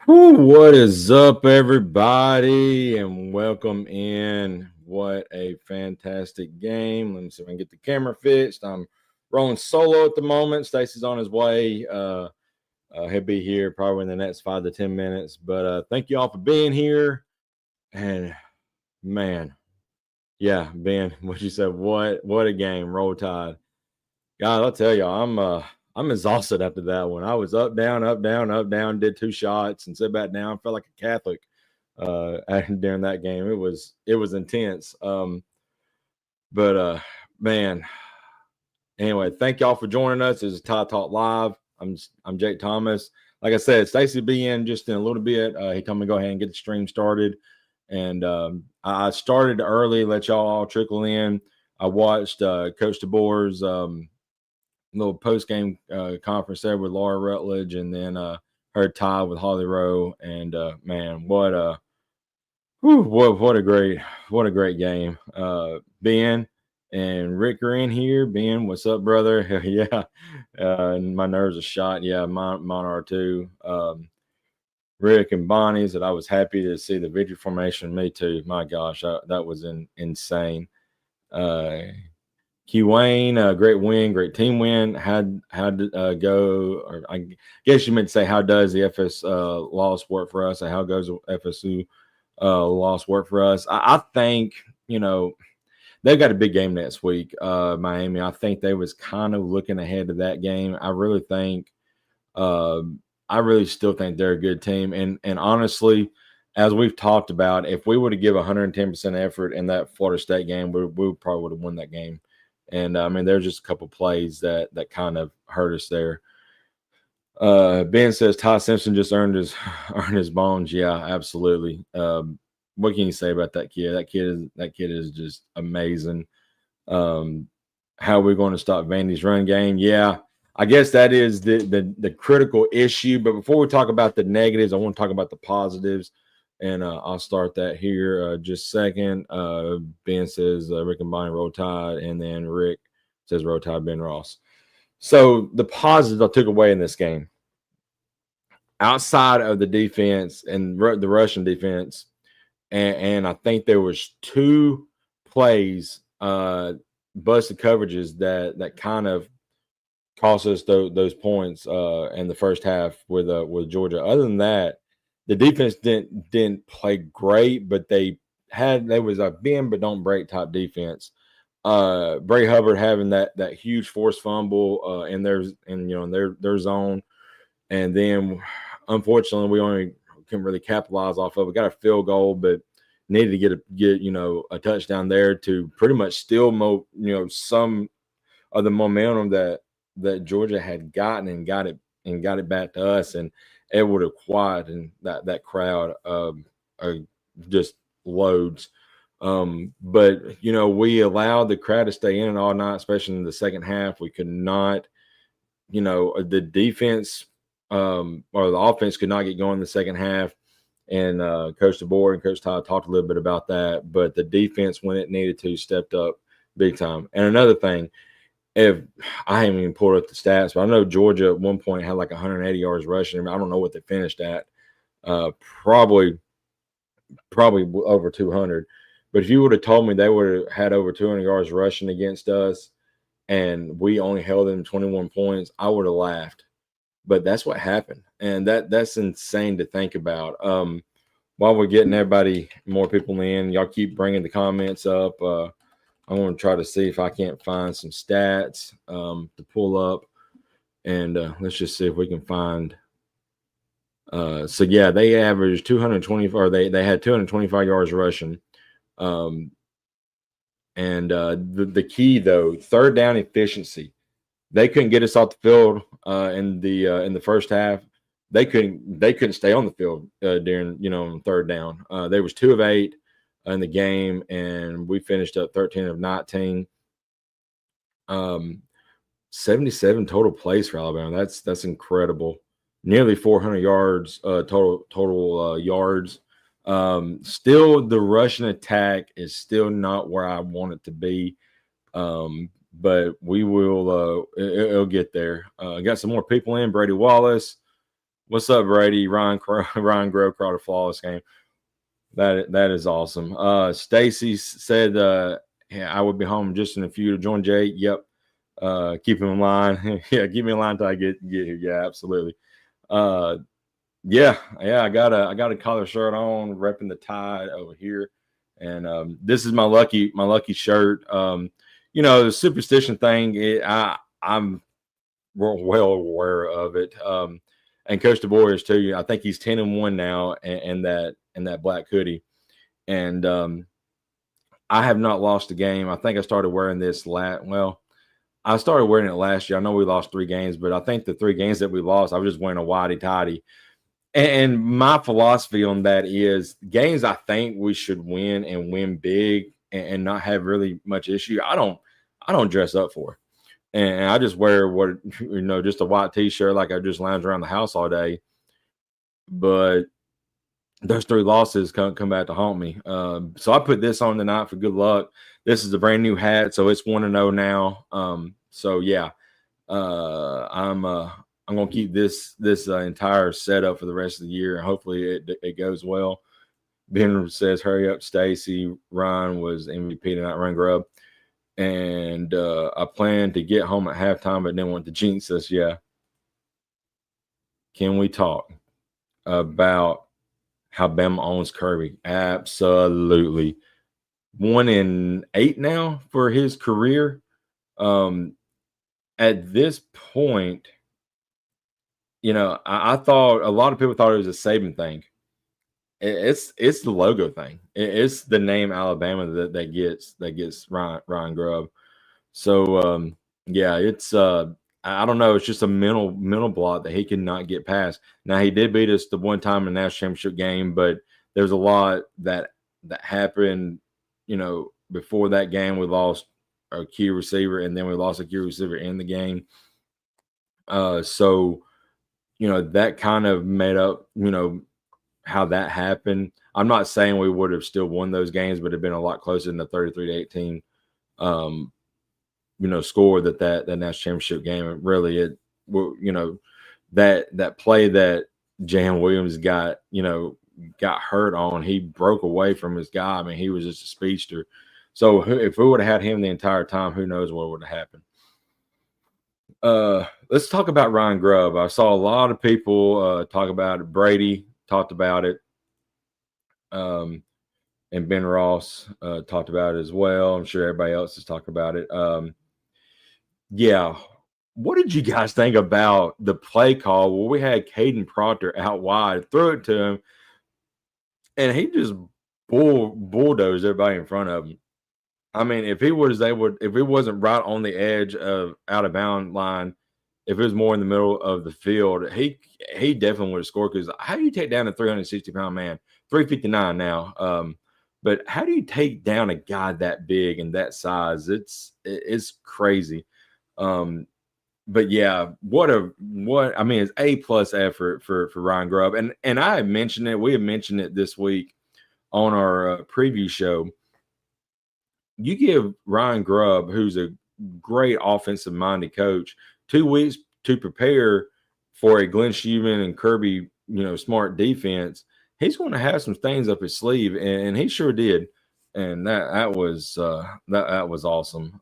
What is up, everybody, and welcome in. What a fantastic game. Let me see if I can get the camera fixed. I'm rolling solo at the moment. Stacy's on his way. He'll be here probably in the next 5 to 10 minutes. But thank you all for being here. And man, yeah, Ben, what you said, what a game. Roll Tide. God, I'll tell you, I'm exhausted after that one. I was up, down, up, down, up, down, did 2 shots and sit back down. Felt like a Catholic during that game. It was intense. But man, anyway, thank y'all for joining us. This is Tide Talk Live. I'm Jake Thomas. Like I said, Stacy will be in just in a little bit. He told me to go ahead and get the stream started. And I started early, let y'all all trickle in. I watched Coach DeBoer's little post-game conference there with Laura Rutledge, and then her tie with Holly Rowe. And man, what a great game. Ben and Rick are in here. Ben, what's up, brother? Yeah, and my nerves are shot. Yeah, mine are too. Rick and Bonnie's that I was happy to see the victory formation. Me too. My gosh, that was insane. Q Wayne, great win, great team win. How'd go? Or I guess you meant to say, how does the FS loss work for us? And how goes the FSU loss work for us? I think, they've got a big game next week, Miami. I think they was kind of looking ahead to that game. I really still think they're a good team. And honestly, as we've talked about, if we were to give 110% effort in that Florida State game, we probably would have won that game. And I mean, there's just a couple plays that kind of hurt us there. Ben says Ty Simpson just earned his bones. Yeah, absolutely. What can you say about that kid? That kid is just amazing. How are we going to stop Vandy's run game? Yeah, I guess that is the critical issue. But before we talk about the negatives, I want to talk about the positives. And I'll start that here just a second. Ben says Rick and Bonnie Roll Tide, and then Rick says Roll Tide, Ben Ross. So the positives I took away in this game, outside of the defense and the Russian defense, and I think there was two plays, busted coverages that kind of cost us those points in the first half with Georgia. Other than that, the defense didn't play great, but they was a bend but don't break type defense. Bray Hubbard having that huge forced fumble in their zone, and then unfortunately we only couldn't really capitalize off of it. Got a field goal, but needed to get a touchdown there to pretty much steal some of the momentum that Georgia had gotten and got it back to us, and it would have quieted that crowd just loads. But we allowed the crowd to stay in all night, especially in the second half. We could not, the defense or the offense could not get going in the second half. And Coach DeBoer and Coach Todd talked a little bit about that. But the defense, when it needed to, stepped up big time. And another thing, if I haven't even pulled up the stats, but I know Georgia at one point had like 180 yards rushing. I don't know what they finished at. Probably over 200. But if you would have told me they would have had over 200 yards rushing against us and we only held them 21 points, I would have laughed. But that's what happened. And that's insane to think about. While we're getting everybody, more people in, y'all keep bringing the comments up. I'm going to try to see if I can't find some stats to pull up. And let's just see if we can find. So, yeah, they averaged 220, or they had 225 yards rushing. And the key, though, third down efficiency. They couldn't get us off the field in the first half. They couldn't stay on the field during third down. They was 2 of 8 in the game, and we finished up 13 of 19. 77 total plays for Alabama. That's incredible. Nearly 400 yards total yards. Still, the Russian attack is still not where I want it to be. But we will it'll get there. Got some more people in. Brady Wallace, What's up, Brady? Ryan Grove called a flawless game. That is awesome. Stacy said, yeah, I would be home just in a few to join Jay. Yep. Keep him in line. Yeah, keep me in line until I get here. Yeah, absolutely. Yeah. I got a collar shirt on, repping the Tide over here, and this is my lucky shirt. The superstition thing. I'm well aware of it. And Coach DeBoer is too. I think he's 10-1 now, and that black hoodie. And I have not lost a game. I think I started wearing this I started wearing it last year. I know we lost 3 games, but I think the 3 games that we lost, I was just wearing a whitey tidy. And my philosophy on that is games I think we should win and win big and not have really much issue. I don't dress up for. And I just wear just a white t-shirt like I just lounge around the house all day. But those 3 losses come back to haunt me. So I put this on tonight for good luck. This is a brand new hat, so it's 1-0 now. So yeah, I'm gonna keep this entire setup for the rest of the year, and hopefully it goes well. Ben says, "Hurry up, Stacy." Ryan was MVP tonight, Run Grub, and I plan to get home at halftime, but then want to jinx us. Yeah, can we talk about how Bama owns Kirby? Absolutely. 1-8 now for his career. At this point, I thought a lot of people thought it was a Saban thing. It's the logo thing. It's the name Alabama that gets Ryan Grubb. So yeah, it's I don't know. It's just a mental block that he cannot get past. Now he did beat us the one time in the national championship game, but there's a lot that happened. Before that game, we lost a key receiver, and then we lost a key receiver in the game. So that kind of made up how that happened. I'm not saying we would have still won those games, but it'd been a lot closer than the 33-18 score that national championship game. And really, that play that Jan Williams got hurt on, he broke away from his guy. I mean, he was just a speedster. So if we would have had him the entire time, who knows what would have happened. Let's talk about Ryan Grubb. I saw a lot of people talk about it. Brady talked about it. And Ben Ross talked about it as well. I'm sure everybody else has talked about it. Yeah. What did you guys think about the play call where we had Caden Proctor out wide, threw it to him, and he just bulldozed everybody in front of him? I mean, if he wasn't right on the edge of out of bound line, if it was more in the middle of the field, he definitely would have scored. Because how do you take down a 360-pound man? 359 now. But how do you take down a guy that big and that size? It's crazy. But yeah, it's A+ effort for Ryan Grubb. And I had mentioned it. We had mentioned it this week on our preview show. You give Ryan Grubb, who's a great offensive-minded coach, 2 weeks to prepare for a Glenn Schumann and Kirby, smart defense. He's going to have some things up his sleeve, and he sure did. And that was awesome.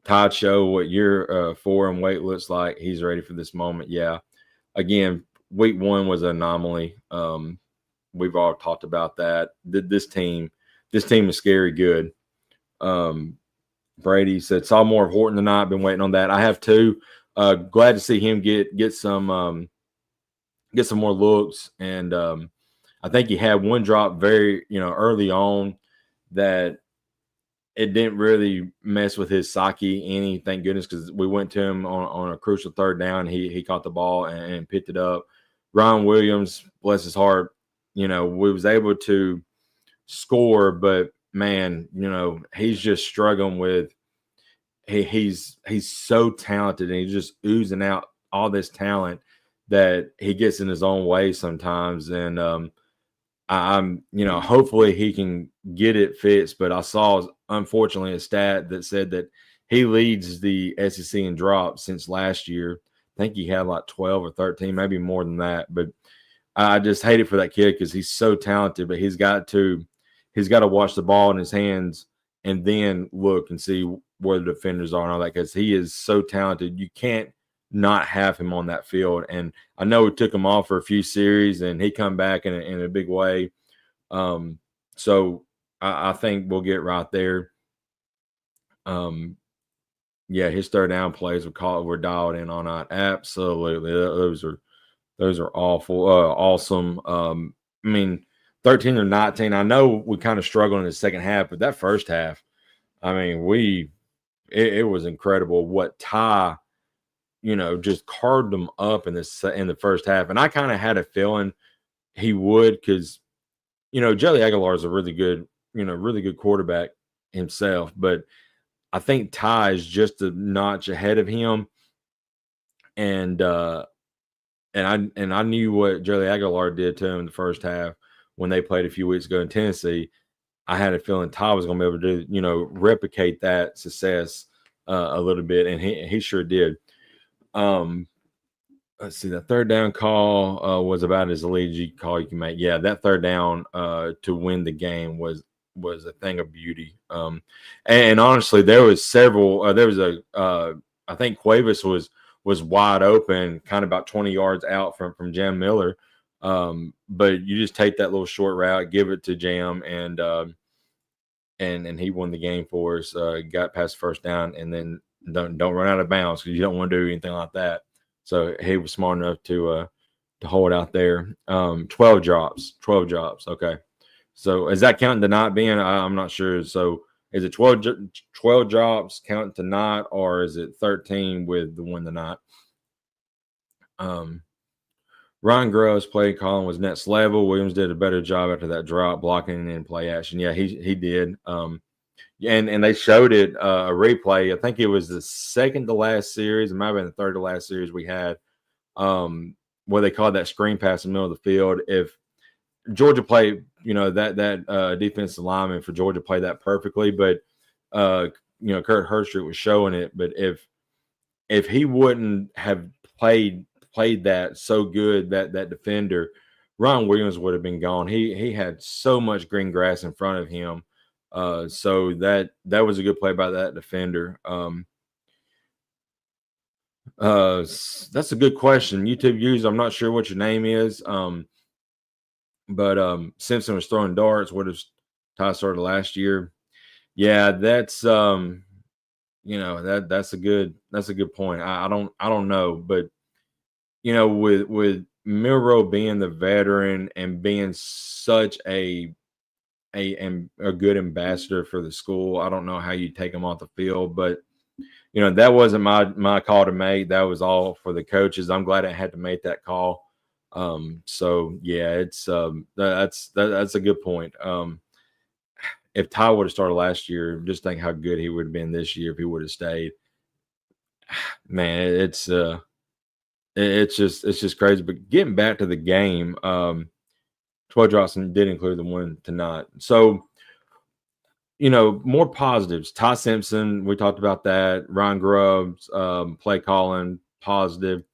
Todd show what year 4 and weight looks like. He's ready for this moment. Yeah. Again, week 1 was an anomaly. We've all talked about that. This team is scary good. Brady said, saw more of Horton tonight. Been waiting on that. I have too. Glad to see him get some more looks. And I think he had one drop very, early on that it didn't really mess with his psyche any, thank goodness, because we went to him on a crucial 3rd down. He caught the ball and picked it up. Ryan Williams, bless his heart, we was able to score, but man, he's just struggling with he's so talented, and he's just oozing out all this talent that he gets in his own way sometimes. And I'm hopefully he can get it fixed. But I saw, unfortunately, a stat that said that he leads the SEC in drops since last year. I think he had like 12 or 13, maybe more than that. But I just hate it for that kid because he's so talented, but he's got to watch the ball in his hands and then look and see where the defenders are and all that, because he is so talented. You can't not have him on that field. And I know we took him off for a few series, and he come back in a big way. So I think we'll get right there. Yeah, his third down plays we're dialed in on that. Absolutely, those are awful, awesome. I mean, 13 or 19. I know we kind of struggled in the second half, but that first half, I mean, it was incredible what Ty, just carved them up in the first half. And I kind of had a feeling he would, because Jelly Aguilar is a really good quarterback himself, but I think Ty is just a notch ahead of him. And I knew what Jelly Aguilar did to him in the first half when they played a few weeks ago in Tennessee. I had a feeling Ty was going to be able to, replicate that success a little bit, and he sure did. Let's see, that third down call was about as elite call you can make. Yeah, that third down to win the game was a thing of beauty. And honestly, there was several. I think Cuevas was wide open, kind of about 20 yards out from Jam Miller. But you just take that little short route, give it to Jam, and he won the game for us. Got past first down, and then don't run out of bounds, because you don't want to do anything like that. So he was smart enough to hold out there. 12 drops. Okay. So is that counting to not being? I'm not sure. So is it 12 drops counting to not, or is it 13 with the win the night? Ryan Groves play calling was next level. Williams did a better job after that drop, blocking and play action. Yeah, he did. And they showed it a replay. I think it was the second to last series. It might have been the third to last series we had, where they called that screen pass in the middle of the field. If Georgia played, that defensive lineman for Georgia played that perfectly, but Kurt Herstreet was showing it. But if he wouldn't have played that so good, that defender, Ron Williams would have been gone. He had so much green grass in front of him. So that was a good play by that defender. That's a good question. YouTube users, I'm not sure what your name is. But Simpson was throwing darts. What if Ty started last year? Yeah, that's that's a good point. I don't know, but with Milroe being the veteran and being such a good ambassador for the school, I don't know how you take him off the field, but that wasn't my call to make. That was all for the coaches. I'm glad I had to make that call. So yeah, it's that's a good point. If Ty would have started last year, just think how good he would have been this year if he would have stayed. Man, it's just crazy. But getting back to the game, 12 drops did include the one tonight. So, more positives. Ty Simpson, we talked about that. Ryan Grubbs, play calling, positive.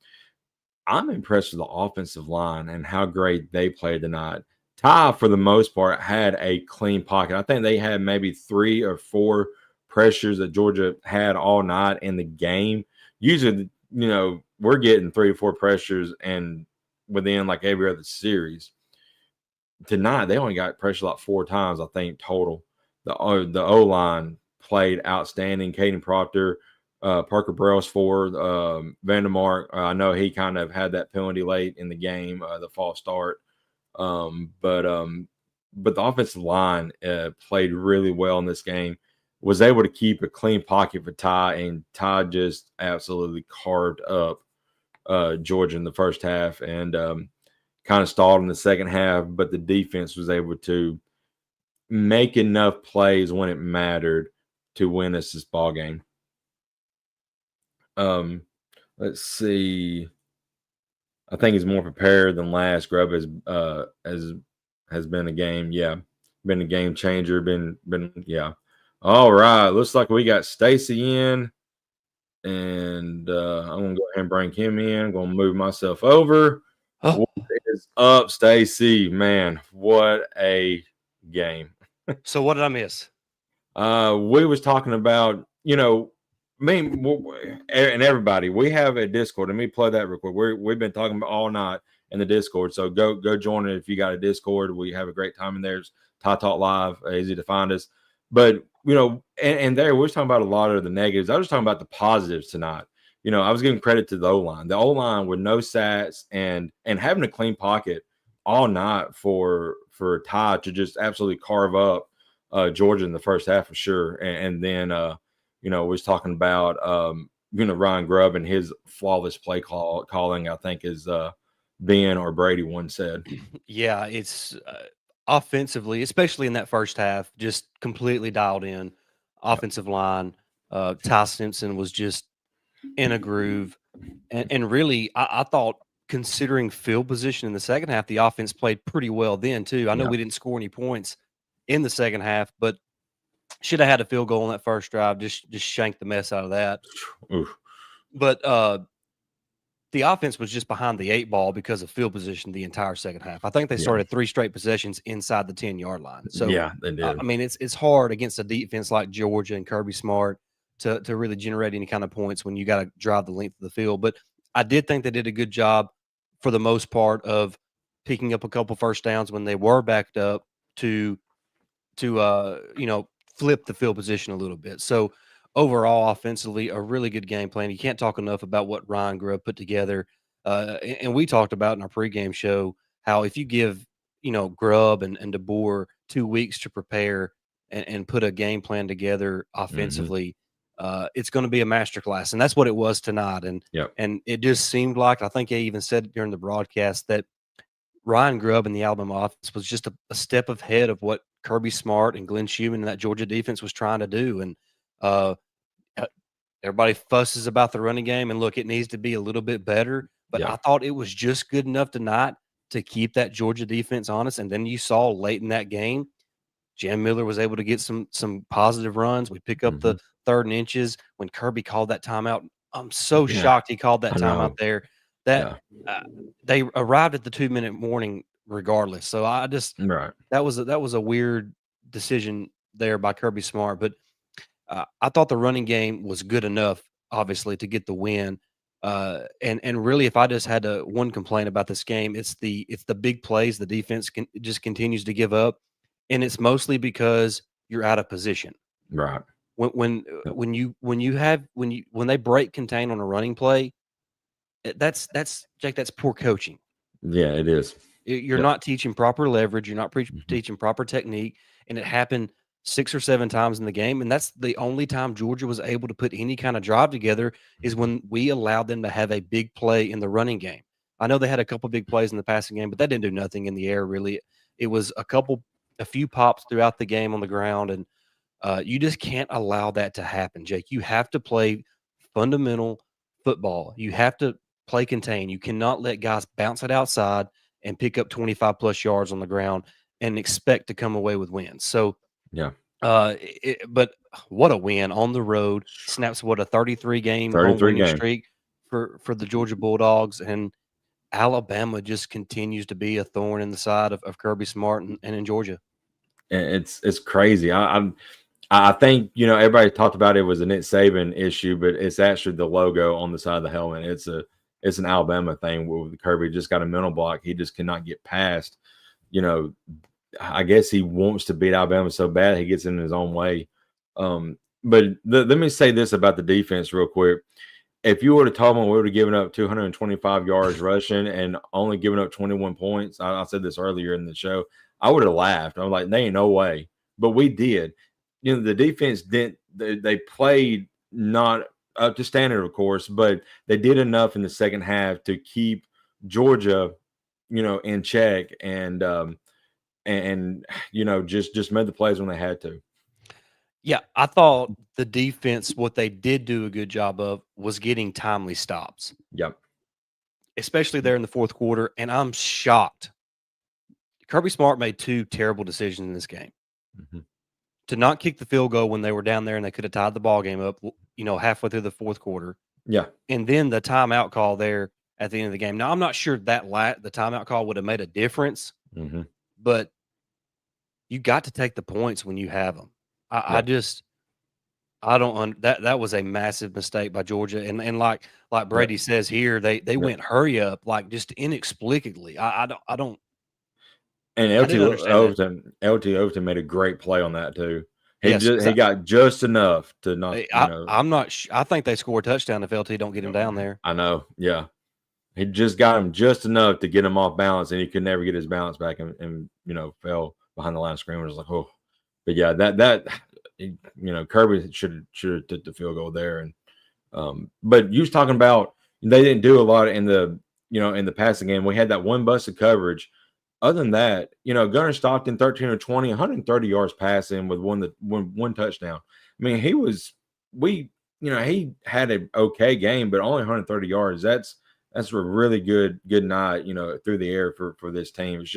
I'm impressed with the offensive line and how great they played tonight. Ty, for the most part, had a clean pocket. I think they had maybe 3 or 4 pressures that Georgia had all night in the game. Usually, we're getting 3 or 4 pressures and within like every other series. Tonight, they only got pressure like 4 times, I think, total. The O-line played outstanding. Caden Proctor, Parker Brailsford, Vandermark. I know he kind of had that penalty late in the game, the false start. But the offensive line played really well in this game. Was able to keep a clean pocket for Ty, and Ty just absolutely carved up Georgia in the first half, and kind of stalled in the second half. But the defense was able to make enough plays when it mattered to win us this ball game. Let's see. I think he's more prepared than last. Grubb has been a game. Yeah. Been a game changer. Been yeah. All right. Looks like we got Stacy in. and I'm gonna go ahead and bring him in. I'm gonna move myself over. Oh. What is up, Stacy? Man, what a game! So what did I miss? We was talking about, me and everybody. We have a Discord. Let me play that real quick. We've been talking about all night in the Discord. So go join it if you got a Discord. We have a great time in there. It's Talk Live, easy to find us. But and there we was talking about a lot of the negatives. I was talking about the positives tonight. I was giving credit to the O line. The O line with no sacks and having a clean pocket all night for Ty to just absolutely carve up Georgia in the first half for sure. And then we was talking about Ryan Grubb and his flawless play calling. I think is Ben or Brady once said. Yeah, it's offensively, especially in that first half, just completely dialed in. Offensive line, Ty Simpson was just in a groove, and really, I thought considering field position in the second half, the offense played pretty well then too. I know we didn't score any points in the second half, but should have had a field goal on that first drive. Just shanked the mess out of that. Oof. But the offense was just behind the 8 ball because of field position the entire second half. I think they started 3 straight possessions inside the 10-yard line. So yeah, they did. I mean, it's hard against a defense like Georgia and Kirby Smart to really generate any kind of points when you got to drive the length of the field. But I did think they did a good job for the most part of picking up a couple first downs when they were backed up to flip the field position a little bit. So overall, offensively, a really good game plan. You can't talk enough about what Ryan Grubb put together. And we talked about in our pregame show how if you give, Grubb and DeBoer 2 weeks to prepare and put a game plan together offensively, it's going to be a masterclass. And that's what it was tonight. And it just seemed like, I think I even said during the broadcast that Ryan Grubb and the Alabama offense was just a step ahead of what Kirby Smart and Glenn Schumann and that Georgia defense was trying to do. And uh, everybody fusses about the running game, and look, it needs to be a little bit better. But I thought it was just good enough tonight to keep that Georgia defense honest. And then you saw late in that game, Jam Miller was able to get some positive runs. We pick up the 3rd and inches when Kirby called that timeout. I'm so shocked he called that timeout there. That they arrived at the 2-minute warning regardless. So I just that was a weird decision there by Kirby Smart. But I thought the running game was good enough, obviously, to get the win. And really, if I just had one complaint about this game, it's the big plays the defense just continues to give up, and it's mostly because you're out of position. Right. When they break contain on a running play, that's Jake. That's poor coaching. Yeah, it is. You're not teaching proper leverage. You're not teaching proper technique, and it happened 6 or 7 times in the game. And that's the only time Georgia was able to put any kind of drive together is when we allowed them to have a big play in the running game. I know they had a couple big plays in the passing game, but that didn't do nothing in the air, really. It was a few pops throughout the game on the ground, and you just can't allow that to happen, Jake. You have to play fundamental football. You have to play contain. You cannot let guys bounce it outside and pick up 25-plus yards on the ground and expect to come away with wins. So, but what a win on the road. Snaps a 33-game home winning streak for the Georgia Bulldogs, and Alabama just continues to be a thorn in the side of Kirby Smart and in Georgia. It's crazy. I think everybody talked about it was a Nick Saban issue, but it's actually the logo on the side of the helmet. It's an Alabama thing with Kirby. Just got a mental block. He just cannot get past. I guess he wants to beat Alabama so bad he gets in his own way. But let me say this about the defense real quick. If you would have told me we would have given up 225 yards rushing and only given up 21 points, I said this earlier in the show, I would have laughed. I'm like, there ain't no way. But we did. The defense didn't. They played not up to standard, of course, but they did enough in the second half to keep Georgia, in check and just made the plays when they had to. Yeah, I thought the defense, what they did do a good job of was getting timely stops. Yep. Especially there in the fourth quarter, and I'm shocked. Kirby Smart made 2 terrible decisions in this game. to not kick the field goal when they were down there and they could have tied the ball game up, halfway through the fourth quarter. Yeah. And then the timeout call there at the end of the game. Now, I'm not sure that the timeout call would have made a difference, but you got to take the points when you have them. I don't that was a massive mistake by Georgia. And like Brady says here, they went hurry up, like just inexplicably. I don't. And I didn't understand that. LT Overton made a great play on that too. He Yes, he got just enough to not. I'm not. I think they score a touchdown if LT don't get him down there. I know. Yeah, he just got him just enough to get him off balance, and he could never get his balance back, and fell behind the line of scrimmage. Like, oh, but yeah, that Kirby should have took the field goal there. And but you was talking about they didn't do a lot in the in the passing game. We had that one busted coverage. Other than that, Gunnar Stockton, 13 or 20, 130 yards passing with one touchdown. I mean, he had an okay game, but only 130 yards. That's a really good night, through the air for this team. It's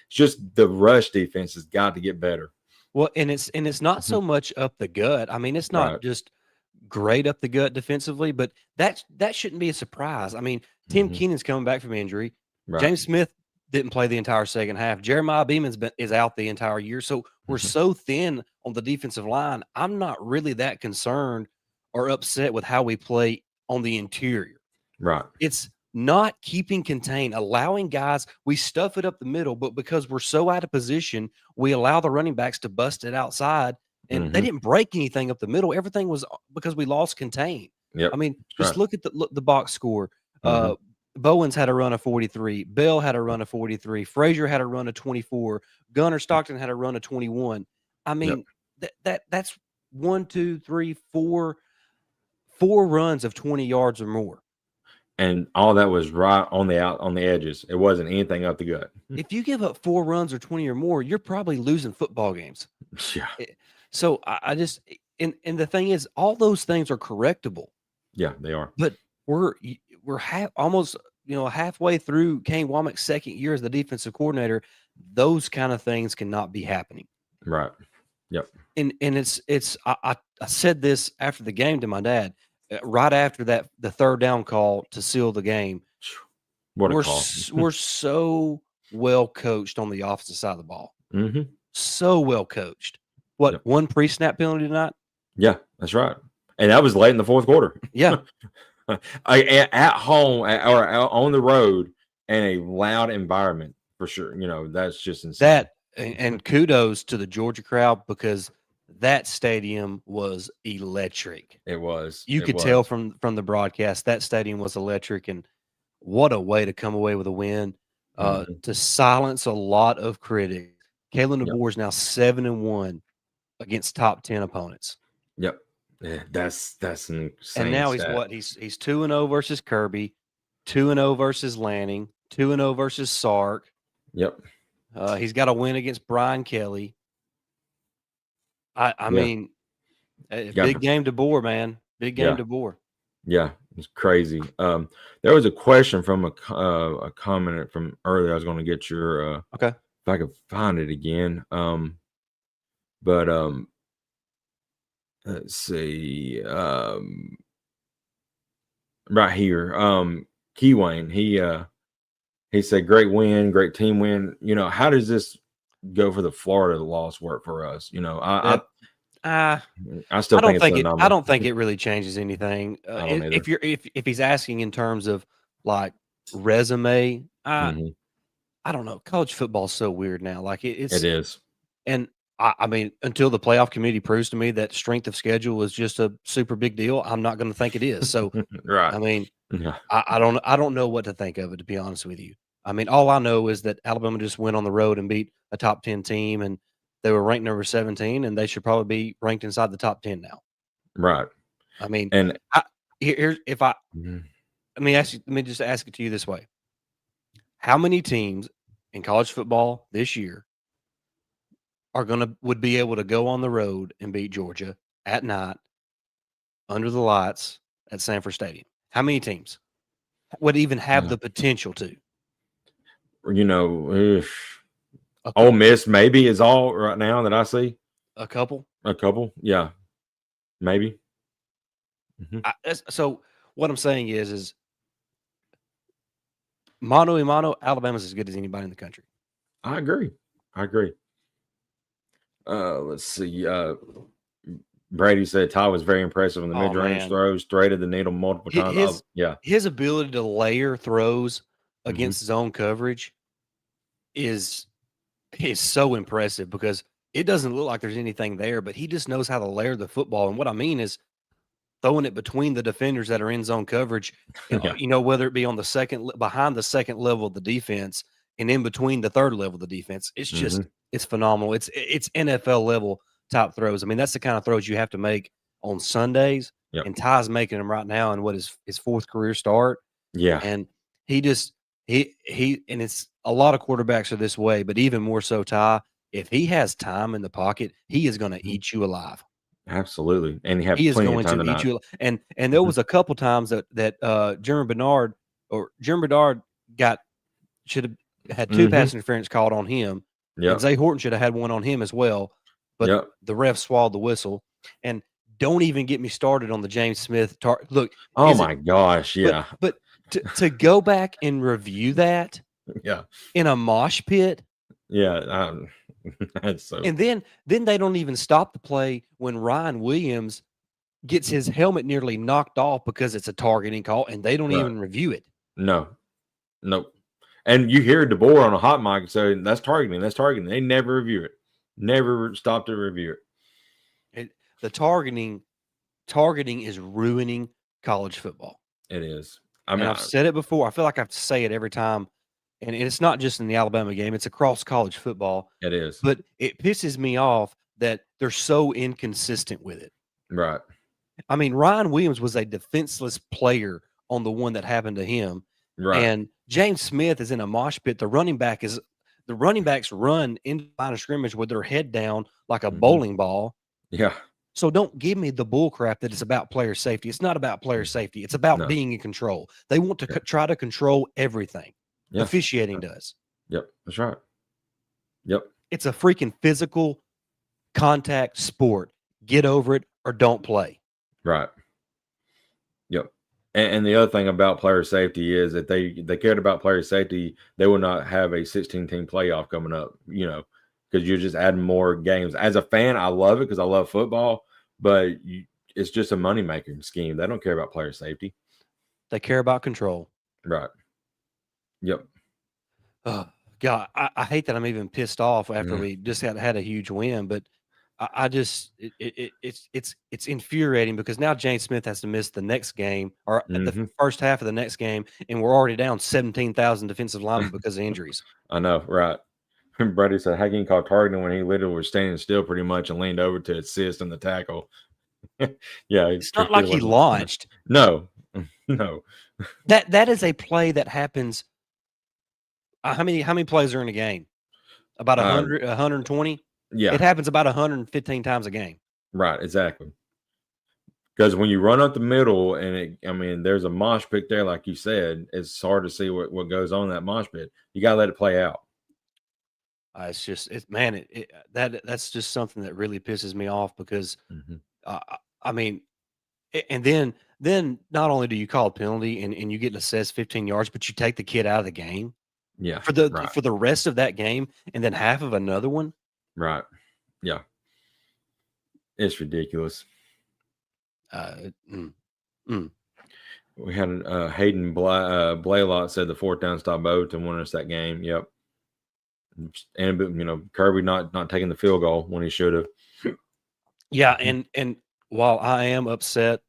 just the rush defense has got to get better. Well, and it's not so much up the gut. I mean, it's not just great up the gut defensively, but that shouldn't be a surprise. I mean, Tim Keenan's coming back from injury. Right. James Smith didn't play the entire second half. Jeremiah Beeman's is out the entire year. So we're so thin on the defensive line. I'm not really that concerned or upset with how we play on the interior. Right. It's not keeping contained, allowing guys, we stuff it up the middle, but because we're so out of position, we allow the running backs to bust it outside. And they didn't break anything up the middle. Everything was because we lost contain. Yep. I mean, just look at the box score. Bowens had a run of 43. Bell had a run of 43. Frazier had a run of 24. Gunnar Stockton had a run of 21. I mean, that's 1, 2, 3, 4 runs of 20 yards or more. And all that was right on the edges. It wasn't anything up the gut. If you give up 4 runs or 20 or more, you're probably losing football games. Yeah. So I just and the thing is, all those things are correctable. Yeah, they are. But we're almost halfway through Kane Womack's second year as the defensive coordinator. Those kind of things cannot be happening. Right. Yep. And I said this after the game to my dad, right after the third down call to seal the game. What a call. We're so well coached on the offensive side of the ball. So well coached. One pre-snap penalty tonight? Yeah, that's right. And that was late in the fourth quarter. Yeah. At home or out on the road in a loud environment for sure. That's just insane. And kudos to the Georgia crowd because that stadium was electric. It was. You could tell from the broadcast that stadium was electric, and what a way to come away with a win. To silence a lot of critics. Kalen DeBoer is now 7-1 against top 10 opponents. Yep. Yeah, that's an insane. And now stat. he's 2-0 versus Kirby, 2-0 versus Lanning, 2-0 versus Sark. Yep. He's got a win against Brian Kelly. I mean, big game DeBoer, man. Big game DeBoer. Yeah, it's crazy. There was a question from a commenter from earlier. I was going to get your okay, if I could find it again. But let's see. Right here, Key Wayne. He said, "Great win, great team win." How does this go for the Florida loss work for us? I still I don't think it really changes anything. If he's asking in terms of like resume, I don't know. College football is so weird now. Like it is. And I mean, until the playoff committee proves to me that strength of schedule is just a super big deal, I'm not going to think it is. So, right. I mean, I don't know what to think of it, to be honest with you. I mean, all I know is that Alabama just went on the road and beat a top 10 team, and they were ranked number 17, and they should probably be ranked inside the top 10 now. Right. I mean, and let me just ask it to you this way: how many teams in college football this year would be able to go on the road and beat Georgia at night under the lights at Sanford Stadium? How many teams would even have the potential to? Ole Miss maybe is all right now that I see. A couple. A couple, yeah, maybe. Mhm. So what I'm saying is mano a mano, Alabama's as good as anybody in the country. I agree. I agree. Let's see. Brady said Ty was very impressive on the Oh mid-range man, throws, threaded the needle multiple times. his Yeah. his ability to layer throws Hmm. against zone coverage is so impressive because it doesn't look like there's anything there, but he just knows how to layer the football. And what I mean is throwing it between the defenders that are in zone coverage, Yeah. whether it be on the behind the second level of the defense and in between the third level of the defense. Hmm. It's phenomenal. It's NFL level type throws. I mean, that's the kind of throws you have to make on Sundays. Yep. And Ty's making them right now in what is his fourth career start. Yeah. And he just and it's a lot of quarterbacks are this way, but even more so Ty, if he has time in the pocket, he is going to Mhm. eat you alive. Absolutely. And he had He is plenty of going time to eat tonight. you. And there Mhm. was a couple times that Jeremy Bernard should have had two Mhm. pass interference called on him, and Yep. Zay Horton should have had one on him as well, but Yep. the ref swallowed the whistle. And don't even get me started on the James Smith look, Oh is it my gosh. but Yeah. but to go back and review that Yeah. in a mosh pit. Yeah. That's so. And then they don't even stop the play when Ryan Williams gets his helmet nearly knocked off because it's a targeting call, and they don't Right. even review it. No. Nope. And you hear DeBoer on a hot mic say that's targeting. That's targeting. They never review it. Never stop to review it. The targeting is ruining college football. It is. I And mean, I've said it before. I feel like I have to say it every time. And it's not just in the Alabama game, it's across college football. it is. But it pisses me off that they're so inconsistent with it. Right. I mean, Ryan Williams was a defenseless player on the one that happened to him. Right. And James Smith is in a mosh pit. The running backs run into the line of scrimmage with their head down like a Mhm. bowling ball. Yeah. So don't give me the bull crap that it's about player safety. It's not about player safety. It's about No. being in control. They want to Yeah. try to control everything. Yeah. Officiating does. Yep. That's right. Yep. It's a freaking physical contact sport. Get over it or don't play. Right. Yep. And the other thing about player safety is that they cared about player safety, they would not have a 16-team playoff coming up, because you're just adding more games. As a fan, I love it because I love football, but it's just a money making scheme. They don't care about player safety. They care about control. Right. Yep. Oh, God, I hate that I'm even pissed off after Yeah. we just had a huge win, but I just it's infuriating because now James Smith has to miss the next game or the Hmm. first half of the next game, and we're already down 17,000 defensive linemen because of injuries. I know. Right. Brady said, how can you call targeting when he literally was standing still pretty much and leaned over to assist in the tackle? Yeah. He It's not kicked it like he away. launched. No. No. That is a play that happens. How many plays are in a game? About Uh, 100, 120. yeah. It happens about 115 times a game. Right. Exactly. Because when you run up the middle there's a mosh pit there, like you said, it's hard to see what goes on in that mosh pit. You got to let it play out. It's just man, that's just something that really pisses me off because Hmm. I mean, and then not only do you call a penalty and you get assessed 15 yards, but you take the kid out of the game Yeah. for the Right. for the rest of that game, and then half of another one. Right. Yeah. It's ridiculous. Mm, mm. We had Hayden Blaylock said the fourth down stop to win us that game. Yep. And Kirby not taking the field goal when he should have. Yeah, and while I am upset,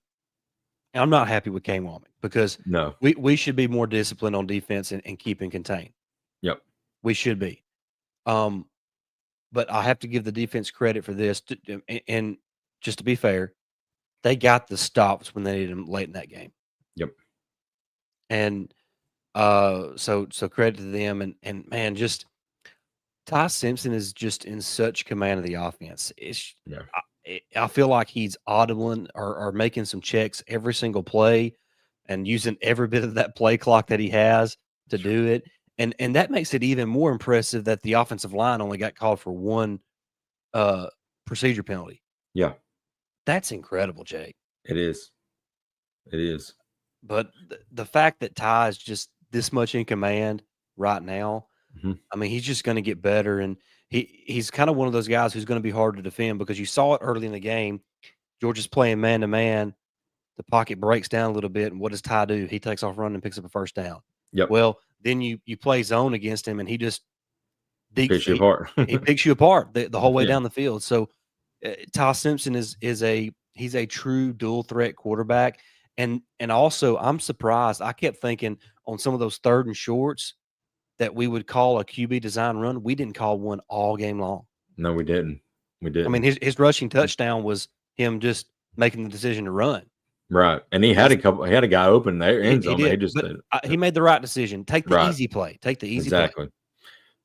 I'm not happy with Kane Wommack because No. we should be more disciplined on defense and keeping contained. Yep. We should be. Um, but I have to give the defense credit for this. And just to be fair, they got the stops when they needed them late in that game. Yep. And so credit to them. And man, just Ty Simpson is just in such command of the offense. Yeah. I feel like he's audibling or making some checks every single play and using every bit of that play clock that he has to do it. And that makes it even more impressive that the offensive line only got called for one procedure penalty. Yeah, That's incredible, Jake. it is. It is. But the fact that Ty is just this much in command right now, Mhm. I mean, he's just going to get better, and he's kind of one of those guys who's going to be hard to defend because you saw it early in the game. Georgia's playing man to man. The pocket breaks down a little bit, and what does Ty do? He takes off running and picks up a first down. Yep. Well, then you play zone against him, and he just Picks you apart. he picks you apart the whole way Yeah. down the field. So Ty Simpson is he's a true dual threat quarterback, and also I'm surprised. I kept thinking on some of those third and shorts that we would call a QB design run. We didn't call one all game long. No, we didn't. We I mean, didn't. his rushing touchdown was him just making the decision to run. Right. And he had he had a guy open there end He zone, but he did, just but didn't. he made the right decision. Take the Right. easy play. Take the easy play. Exactly.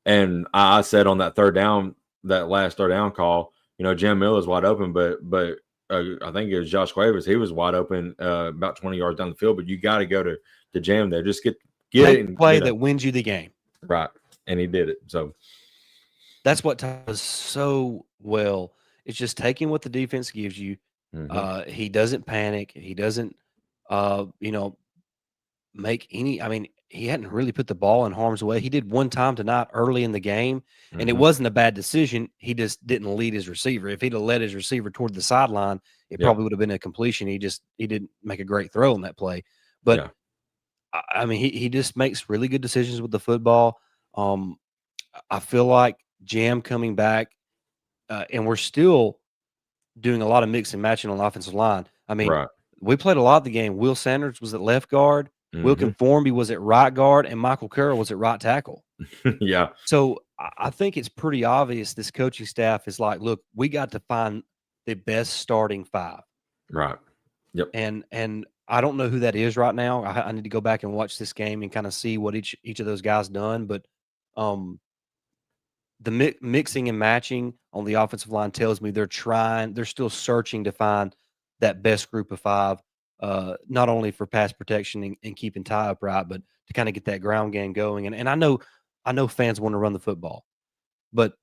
And I said on that third down, that last third down call, Jim Miller's wide open, but I think it was Josh Cuevas. He was wide open about 20 yards down the field, but you got to go to jam there. Just get Make it the and play that wins you the game. right. And he did it. So that's what Ty does so well. It's just taking what the defense gives you. He doesn't panic. He doesn't, make any. I mean, he hadn't really put the ball in harm's way. He did one time tonight early in the game, and it wasn't a bad decision. He just didn't lead his receiver. If he'd have led his receiver toward the sideline, it probably would have been a completion. He didn't make a great throw on that play. But I mean, he just makes really good decisions with the football. I feel like Jam coming back, and we're still doing a lot of mix and matching on the offensive line. I mean, we played a lot of the game. Will Sanders was at left guard. Will Conformby was at right guard, and Michael Carroll was at right tackle. Yeah. So I think it's pretty obvious this coaching staff is like, look, we got to find the best starting five. Right. Yep. And I don't know who that is right now. I need to go back and watch this game and kind of see what each of those guys done. But the mixing and matching on the offensive line tells me they're still searching to find that best group of five, not only for pass protection and keeping Ty upright, but to kind of get that ground game going. And I know fans want to run the football, but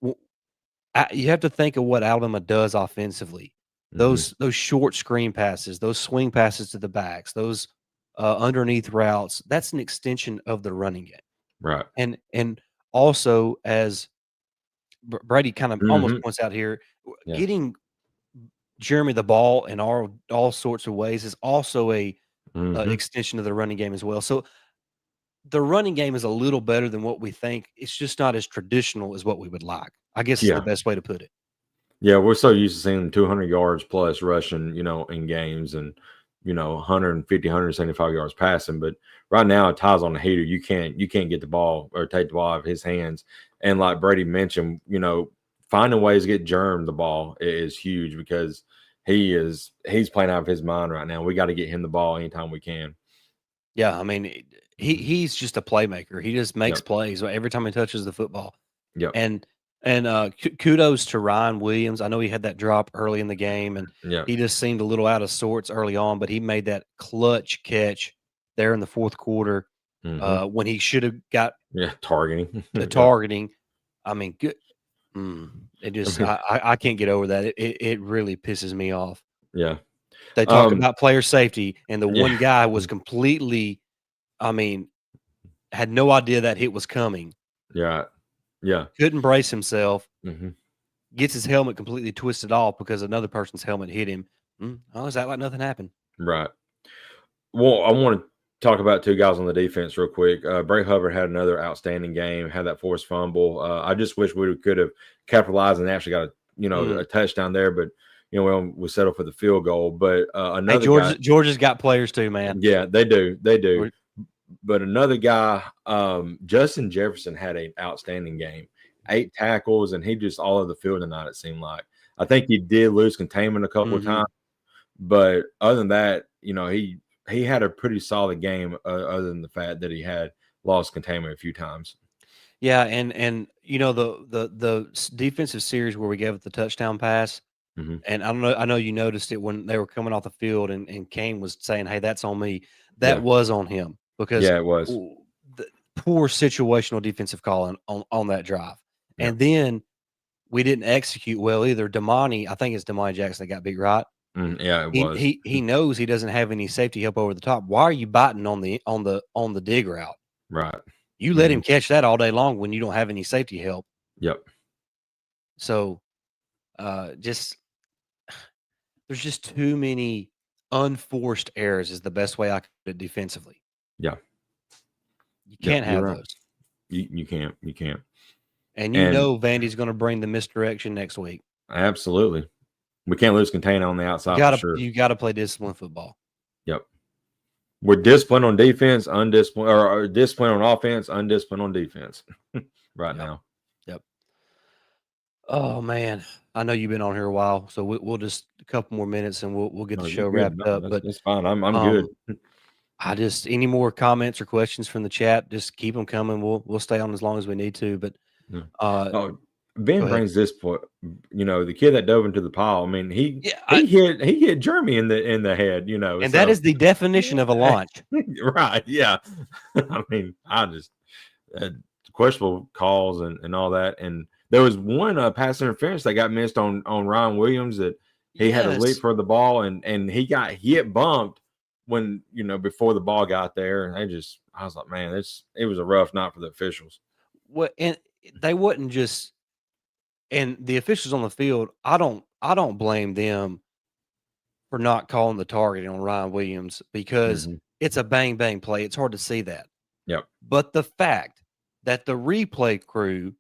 you have to think of what Alabama does offensively. Those short screen passes, those swing passes to the backs, those underneath routes, that's an extension of the running game. Right. And also, as Brady kind of almost points out here, getting Jeremy the ball in all sorts of ways is also a extension of the running game as well. So the running game is a little better than what we think. It's just not as traditional as what we would like, I guess is the best way to put it. Yeah, we're so used to seeing 200 yards plus rushing, in games and, 150, 175 yards passing. But right now, Ty's on the heater. You can't get the ball or take the ball out of his hands. And like Brady mentioned, finding ways to get Jerm the ball is huge because he's playing out of his mind right now. We got to get him the ball anytime we can. Yeah, I mean, he's just a playmaker. He just makes plays every time he touches the football. Yeah. And kudos to Ryan Williams. I know he had that drop early in the game, and he just seemed a little out of sorts early on, but he made that clutch catch there in the fourth quarter when he should have got targeting. The targeting. I mean, good. It just I can't get over that. It really pisses me off. Yeah. They talk about player safety, and the one guy was completely, I mean, had no idea that hit was coming. Yeah. Yeah. Couldn't brace himself. Gets his helmet completely twisted off because another person's helmet hit him. Oh, is that like nothing happened? Right. Well, I want to talk about two guys on the defense real quick. Bray Hubbard had another outstanding game, had that forced fumble. I just wish we could have capitalized and actually got a touchdown there, but we settled for the field goal. But another Georgia's got players too, man. Yeah, they do. But another guy, Justin Jefferson, had an outstanding game. 8 tackles, and he just all over the field tonight, it seemed like. I think he did lose containment a couple of times, but other than that, he had a pretty solid game, other than the fact that he had lost containment a few times. Yeah, and the defensive series where we gave it the touchdown pass, and I know you noticed it when they were coming off the field, and Kane was saying, "Hey, that's on me." That was on him because it was the poor situational defensive call on that drive. And then we didn't execute well either. Damani, I think it's Damani Jackson that got beat, right? Yeah, it was. He knows he doesn't have any safety help over the top. Why are you biting on the dig route? Right. You let him catch that all day long when you don't have any safety help. Yep. So, just there's just too many unforced errors is the best way I could put it defensively. Yeah. You can't have right. those. You can't. You can't. And you know Vandy's going to bring the misdirection next week. Absolutely. We can't lose contain on the outside for sure. You got to play disciplined football. Yep. We're disciplined on defense, undisciplined, or disciplined on offense, undisciplined on defense right now. Yep. Oh man, I know you've been on here a while, so we'll just a couple more minutes and we'll get the show wrapped up. But it's fine. I'm good. I just any more comments or questions from the chat, just keep them coming. We'll stay on as long as we need to. But Ben brings this point. The kid that dove into the pile. I mean, he hit Jeremy in the head. And that is the definition of a launch, right? Yeah. I mean, I just questionable calls and all that. And there was one pass interference that got missed on Ryan Williams that he had a leap for the ball and he got hit bumped when before the ball got there. And I was like, man, it was a rough night for the officials. What and they wouldn't just. And the officials on the field, I don't blame them for not calling the target on Ryan Williams because it's a bang bang play. It's hard to see that. Yep. But the fact that the replay crew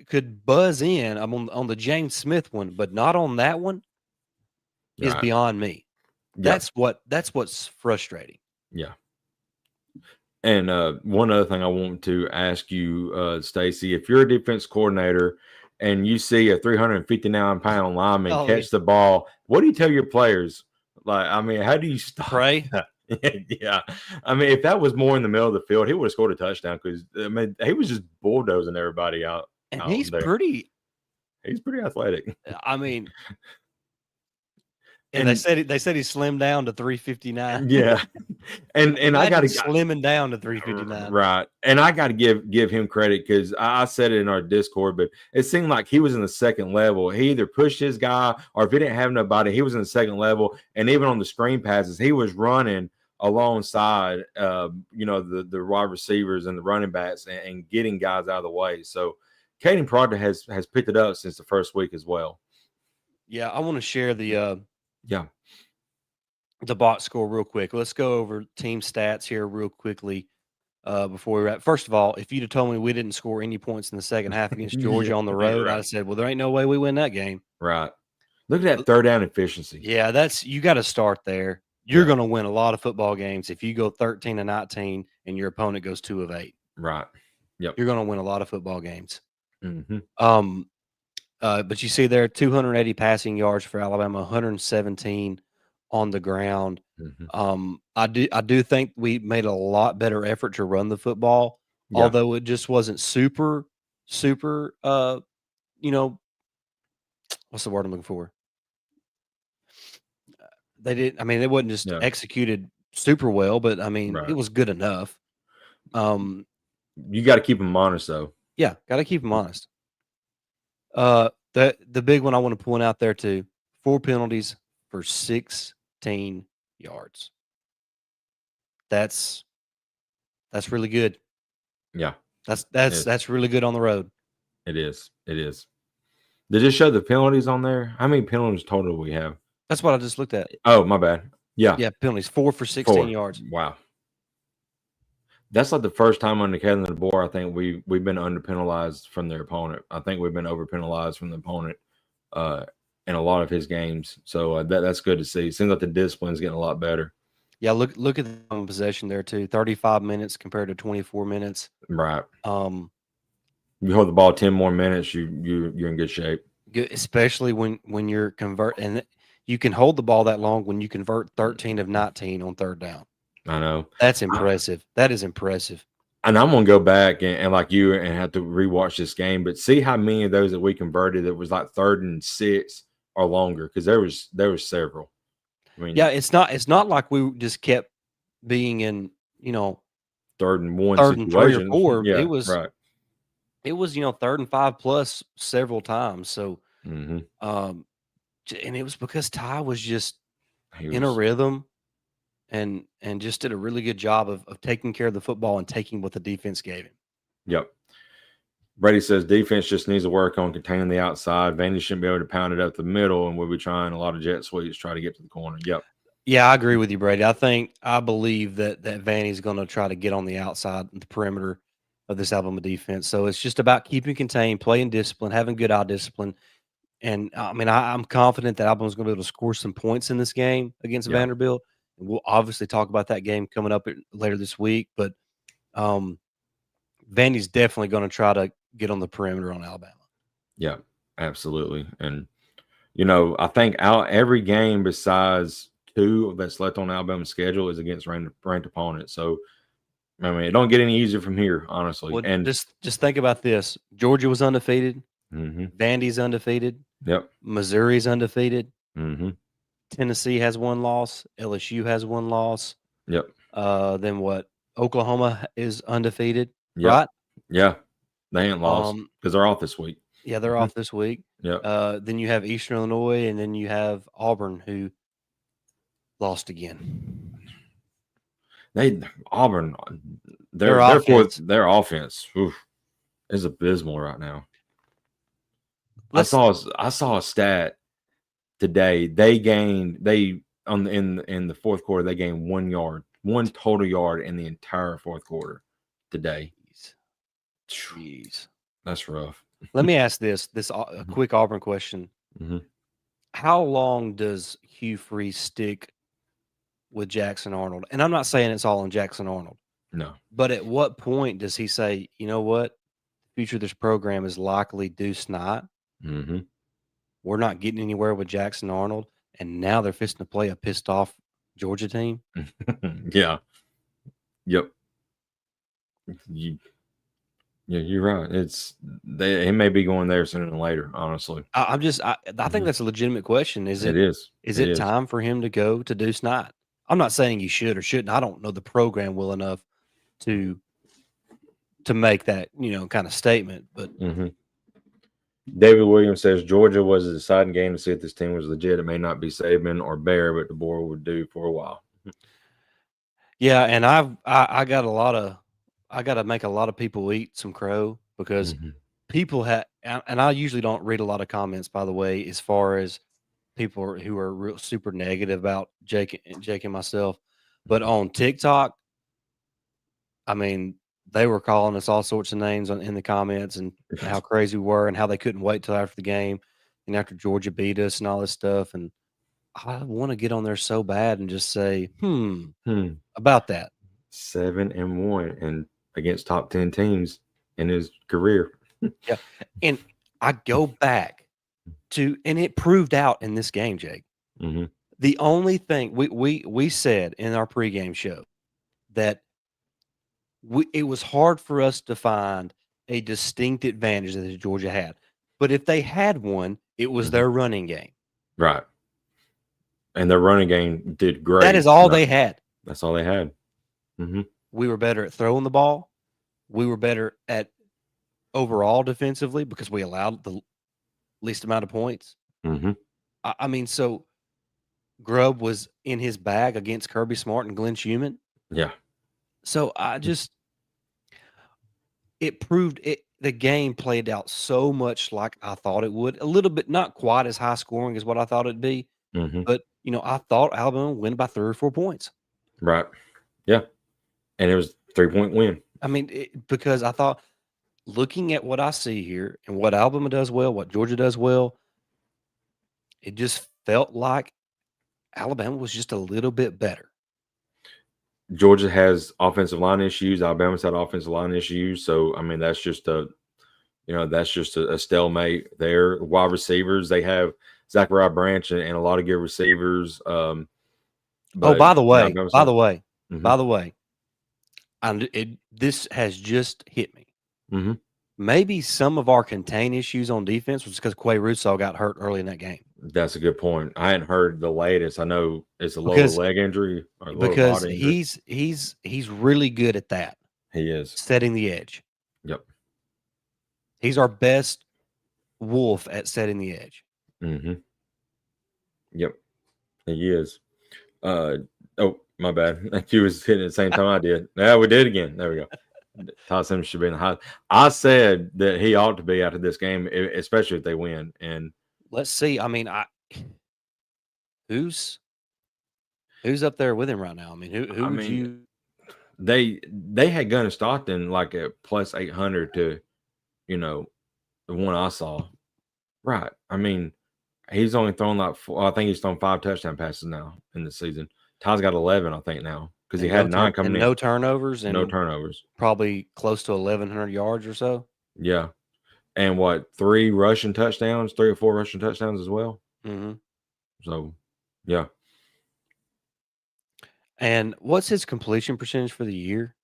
could buzz in on the James Smith one, but not on that one, is beyond me. Yep. That's what's frustrating. Yeah. And one other thing I want to ask you, Stacy, if you're a defense coordinator and you see a 359-pound lineman catch the ball, what do you tell your players? Like, I mean, how do you stop? Pray. Yeah. I mean, if that was more in the middle of the field, he would have scored a touchdown because, I mean, he was just bulldozing everybody out. And he's pretty athletic. I mean, and they said he slimmed down to 359. Yeah. And I got to slimming down to 359. Right. And I got to give him credit because I said it in our Discord, but it seemed like he was in the second level. He either pushed his guy or if he didn't have nobody, he was in the second level. And even on the screen passes, he was running alongside the wide receivers and the running backs and getting guys out of the way. So Caden Proctor has picked it up since the first week as well. Yeah, I want to share the box score real quick. Let's go over team stats here real quickly before we wrap. First of all, if you'd have told me we didn't score any points in the second half against Georgia on the road, I'd have said, well, there ain't no way we win that game. Right. Look at that third down efficiency. Yeah, you got to start there. You're going to win a lot of football games if you go 13-19 and your opponent goes 2 of 8. Right. Yep. You're going to win a lot of football games. Mm-hmm. But you see there 280 passing yards for Alabama, 117 on the ground. Mm-hmm. I do think we made a lot better effort to run the football, although it just wasn't super what's the word I'm looking for? It wasn't just executed super well, but I mean, it was good enough. You got to keep them honest though. Yeah, got to keep them honest. The big one I want to point out there too, 4 penalties for 16 yards. That's really good. Yeah. That's really good on the road. It is. Did it show the penalties on there? How many penalties total do we have? That's what I just looked at. Oh, my bad. Yeah. Yeah, penalties. 4 for 16 yards. Wow. That's like the first time under Kevin DeBoer, I think we've been under penalized from their opponent. I think we've been over penalized from the opponent in a lot of his games. So that's good to see. Seems like the discipline's getting a lot better. Yeah, look at the possession there too. 35 minutes compared to 24 minutes. Right. You hold the ball 10 more minutes, you're in good shape. Good, especially when you're and you can hold the ball that long when you convert 13 of 19 on third down. I know. That's impressive. That is impressive. And I'm gonna go back and like you and have to rewatch this game, but see how many of those that we converted that was like 3rd and 6 or longer, because there was several. I mean, yeah, it's not like we just kept being in 3rd and 1 3rd and 3 or 4. Yeah, It was right. it was 3rd and 5 plus several times. So, Mm-hmm. um, and it was because Ty was just He in a was. rhythm and just did a really good job of taking care of the football and taking what the defense gave him. Yep. Brady says defense just needs to work on containing the outside. Vandy shouldn't be able to pound it up the middle, and we'll be trying a lot of jet sweeps try to get to the corner. Yep. Yeah, I agree with you, Brady. I believe that Vanny's going to try to get on the outside, the perimeter of this Alabama defense. So it's just about keeping contained, playing discipline, having good eye discipline. And I mean, I'm confident that Alabama's going to be able to score some points in this game against Yeah. Vanderbilt. And we'll obviously talk about that game coming up later this week. But um, Vandy's definitely going to try to get on the perimeter on Alabama. Yeah, absolutely. And I think every game besides 2 that's left on Alabama's schedule is against ranked opponents. So I mean, it don't get any easier from here, honestly. Well, And just think about this: Georgia was undefeated, mm-hmm. Vandy's undefeated, Yep. Missouri's undefeated. Mm-hmm. Tennessee has 1 loss. LSU has 1 loss. Yep. Then what? Oklahoma is undefeated, Yep. right? Yeah. They ain't lost because they're off this week. Yeah, they're off this week. Yep. Then you have Eastern Illinois, and then you have Auburn, who lost again. Auburn, Their their offense is abysmal right now. I Let's saw a stat today. They gained in the fourth quarter. They gained 1 yard, 1 total yard in the entire fourth quarter today. Jeez. That's rough. Let me ask this a quick Auburn question. Mm-hmm. How long does Hugh Freeze stick with Jackson Arnold? And I'm not saying it's all on Jackson Arnold. No. But at what point does he say, you know what? The future of this program is likely Deuce Knight. Mm-hmm. We're not getting anywhere with Jackson Arnold. And now they're fisting to play a pissed off Georgia team. Yeah. Yep. You're right. He may be going there sooner than later, honestly. I think that's a legitimate question. Is It is. Is it time for him to go to Deuce Knight? I'm not saying he should or shouldn't. I don't know the program well enough to make that, kind of statement. But mm-hmm. David Williams says Georgia was a deciding game to see if this team was legit. It may not be Saban or Bear, but the board would do for a while. Yeah, and I got to make a lot of people eat some crow because people have, and I usually don't read a lot of comments, by the way, as far as people who are real super negative about Jake and myself. But on TikTok, I mean, they were calling us all sorts of names in the comments and how crazy we were and how they couldn't wait till after the game and after Georgia beat us and all this stuff. And I want to get on there so bad and just say, about that. 7-1 and against top 10 teams in his career. Yeah. And I go back to, and it proved out in this game, Jake. Mm-hmm. The only thing we said in our pregame show that it was hard for us to find a distinct advantage that Georgia had. But if they had one, it was their running game. Right. And their running game did great. That is all they had. That's all they had. Mm-hmm. We were better at throwing the ball. We were better at overall defensively because we allowed the least amount of points. Mm-hmm. I mean, so Grubb was in his bag against Kirby Smart and Glenn Schumann. Yeah. So it proved it. The game played out so much like I thought it would. A little bit, not quite as high scoring as what I thought it'd be, but I thought Alabama would win by 3 or 4 points. Right. Yeah. And it was a 3-point win. I mean, because I thought, looking at what I see here and what Alabama does well, what Georgia does well, it just felt like Alabama was just a little bit better. Georgia has offensive line issues. Alabama's had offensive line issues. So, I mean, that's just a stalemate there. Wide receivers, they have Zachariah Branch and a lot of good receivers. By the way, this has just hit me. Mm-hmm. Maybe some of our contain issues on defense was because Quay Russaw got hurt early in that game. That's a good point. I hadn't heard the latest. I know it's a lower leg injury or lower body injury. He's really good at that. He is setting the edge. Yep. He's our best wolf at setting the edge. Mm-hmm. Yep, he is. Oh, my bad. He was hitting at the same time I did. Yeah, we did again. There we go. Ty Simpson should be in the high. I said that he ought to be after this game, especially if they win. And let's see. I mean, who's up there with him right now? I mean, who would you? They had Gunnar Stockton like at plus 800 to, the one I saw. Right. I mean, he's only thrown like I think he's thrown 5 touchdown passes now in the season. Ty's got 11, I think now, because he had 9 coming in. No turnovers and no turnovers. Probably close to 1,100 yards or so. Yeah. And what, 3 rushing touchdowns, 3 or 4 rushing touchdowns as well. Mm-hmm. So, yeah. And what's his completion percentage for the year?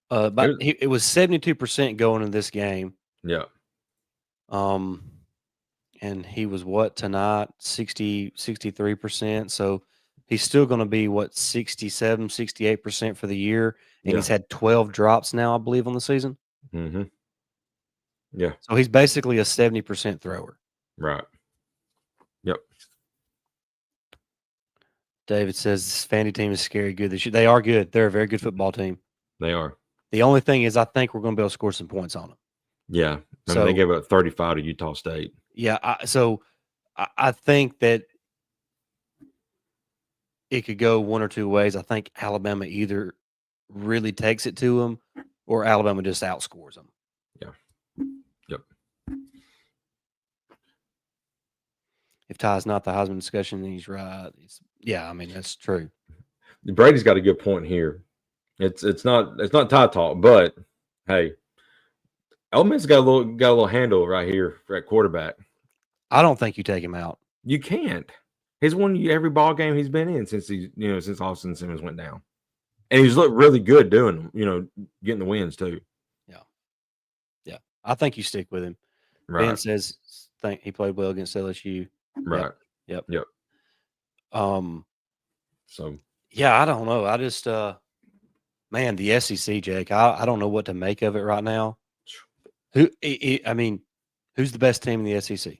But it was 72% going in this game. Yeah. And he was what tonight? 63%. So he's still going to be what 67, 68% for the year. And he's had 12 drops now, I believe, on the season. Mm-hmm. Yeah. So he's basically a 70% thrower. Right. Yep. David says this Fandy team is scary good. They are good. They're a very good football team. They are. The only thing is I think we're going to be able to score some points on them. Yeah. I mean, they gave up 35 to Utah State. Yeah. I think that it could go one or two ways. I think Alabama either really takes it to them or Alabama just outscores them. Yeah. Yep. If Ty's not the Heisman discussion, then he's right. I mean, that's true. Brady's got a good point here. It's not Ty talk, but hey, Ole Miss got a little handle right here at quarterback. I don't think you take him out. You can't. He's won every ball game he's been in since since Austin Simmons went down, and he's looked really good doing them. Getting the wins too. Yeah. I think you stick with him. Right. Ben says think he played well against LSU. Right. Yep. So yeah, I don't know. I just man, the SEC, Jake. I don't know what to make of it right now. Who's the best team in the SEC?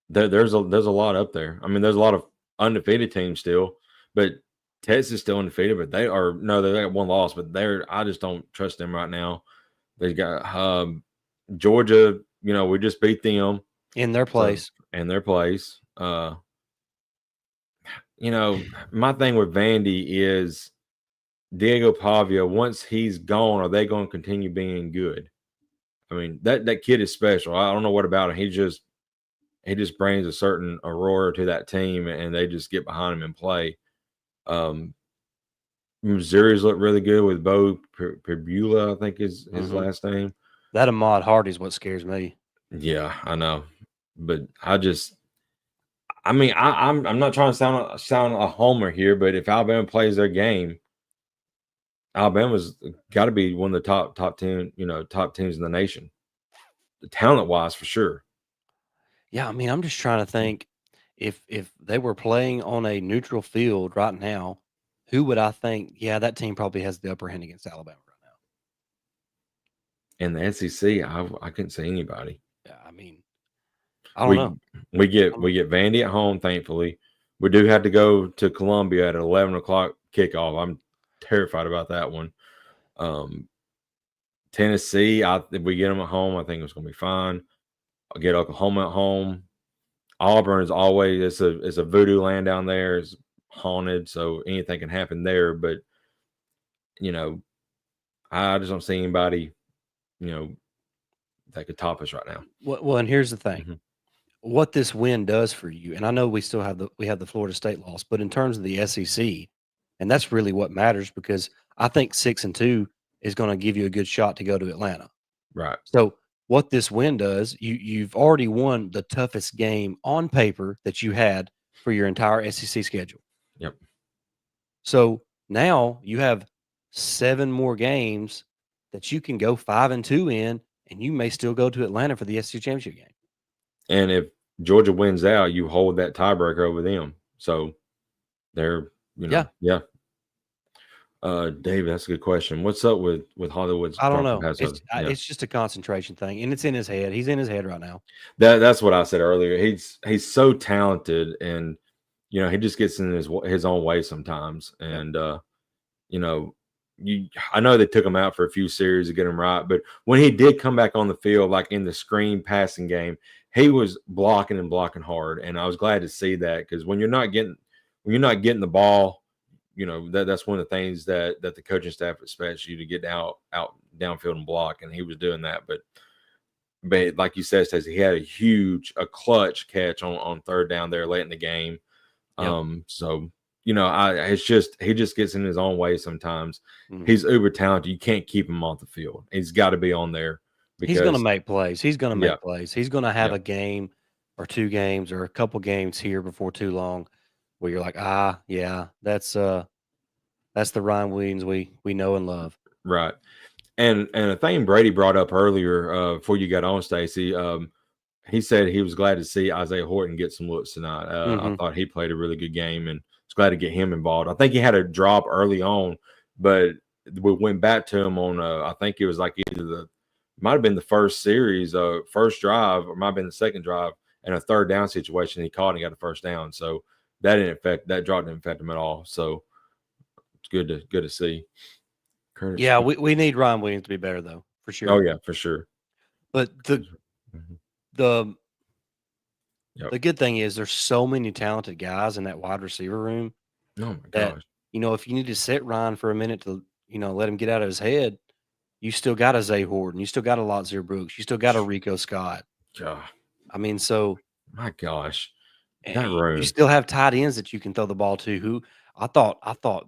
There's a lot up there. I mean, there's a lot of undefeated teams still, but Texas is still undefeated. But they got one loss, but I just don't trust them right now. They got Georgia. We just beat them in their place. My thing with Vandy is Diego Pavia. Once he's gone, are they going to continue being good? I mean, that kid is special. I don't know what about him. He just brings a certain aurora to that team, and they just get behind him and play. Missouri's looked really good with Bo Perbula, I think is his last name. That Ahmad Hardy's what scares me. Yeah, I know, but I'm not trying to sound a homer here, but if Alabama plays their game, Alabama's got to be one of the top 10, top teams in the nation, talent wise for sure. Yeah, I mean, I'm just trying to think if they were playing on a neutral field right now, who would I think? Yeah, that team probably has the upper hand against Alabama right now. In the SEC, I couldn't say anybody. Yeah, I mean, I don't know. We get Vandy at home. Thankfully, we do have to go to Columbia at 11 o'clock kickoff. I'm terrified about that one. Tennessee, if we get them at home, I think it's going to be fine. I'll get Oklahoma at home. Auburn is always it's a voodoo land down there. It's haunted, so anything can happen there. But I just don't see anybody that could top us right now. Well, and here's the thing: what this win does for you, and I know we still have the Florida State loss, but in terms of the SEC, and that's really what matters because I think 6-2 is going to give you a good shot to go to Atlanta. Right. So what this win does, you've already won the toughest game on paper that you had for your entire SEC schedule. Yep. So now you have 7 more games that you can go 5-2 in, and you may still go to Atlanta for the SEC championship game. And if Georgia wins out, you hold that tiebreaker over them. So they're, yeah. David, that's a good question. What's up with Hollywood's I don't dropping know. pass? Yeah, It's just a concentration thing, and it's in his head. He's in his head right now. that's what I said earlier. He's so talented, and he just gets in his own way sometimes. Yep. And you know, I know they took him out for a few series to get him right, but when he did come back on the field, like in the screen passing game, he was blocking and blocking hard, and I was glad to see that because when you're not getting the ball, that's one of the things that the coaching staff expects you to get out downfield and block, and he was doing that. But like you said, Stacey, he had a clutch catch on third down there late in the game. Yep. So it's just he just gets in his own way sometimes. Mhm. He's uber talented. You can't keep him off the field. He's got to be on there He's going to because make plays. He's going to yeah, make plays. He's going to have yeah, a game or 2 games or a couple games here before too long where you're like, yeah, that's the Ryan Williams we know and love. right. And a thing Brady brought up earlier before you got on, Stacy. He said he was glad to see Isaiah Horton get some looks tonight. I thought he played a really good game and was glad to get him involved. I think he had a drop early on, but we went back to him on I think it was like either might have been the first series, first drive, or might have been the second drive, and a third down situation. He caught and he got the first down. So that drop didn't affect him at all. So it's good to see. Curtis. Yeah, we need Ryan Williams to be better though, for sure. Oh yeah, for sure. But Mhm. the Yep. the good thing is there's so many talented guys in that wide receiver room Oh my that, gosh. if you need to sit Ryan for a minute to, let him get out of his head, you still got a Zay Horton, you still got a Lotzir Brooks, you still got a Rico Scott. God, I mean, so my gosh. That you room. still have tight ends that you can throw the ball to. Who I thought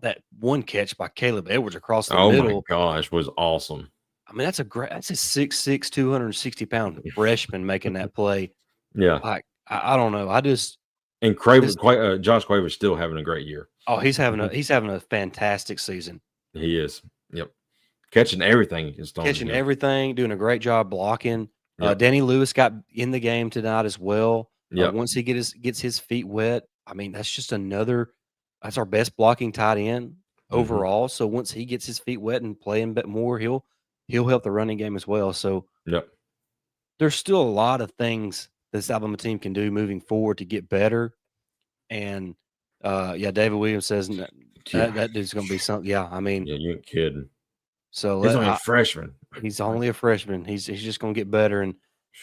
that one catch by Caleb Edwards across the Oh my middle. gosh, was awesome. I mean, that's a 6'6", 260-pound freshman making that play. Yeah. Like I don't know, And this Josh Quaver's still having a great year. oh Mhm. he's having a fantastic season. He is. Yep. Catching everything is thrown to Catching him. everything, doing a great job blocking. Yep. Danny Lewis got in the game tonight as well. Yep. Once he gets his feet wet, I mean, that's our best blocking tight end Hmm. overall. So once he gets his feet wet and playing a bit more, he'll help the running game as well. So Yep. there's still a lot of things this Alabama team can do moving forward to get better. And yeah, David Williams says Yeah. that dude's going to be something. Yeah, I mean, Yeah, you ain't kidding. so He's only a freshman. he's only a freshman. He's just going to get better, and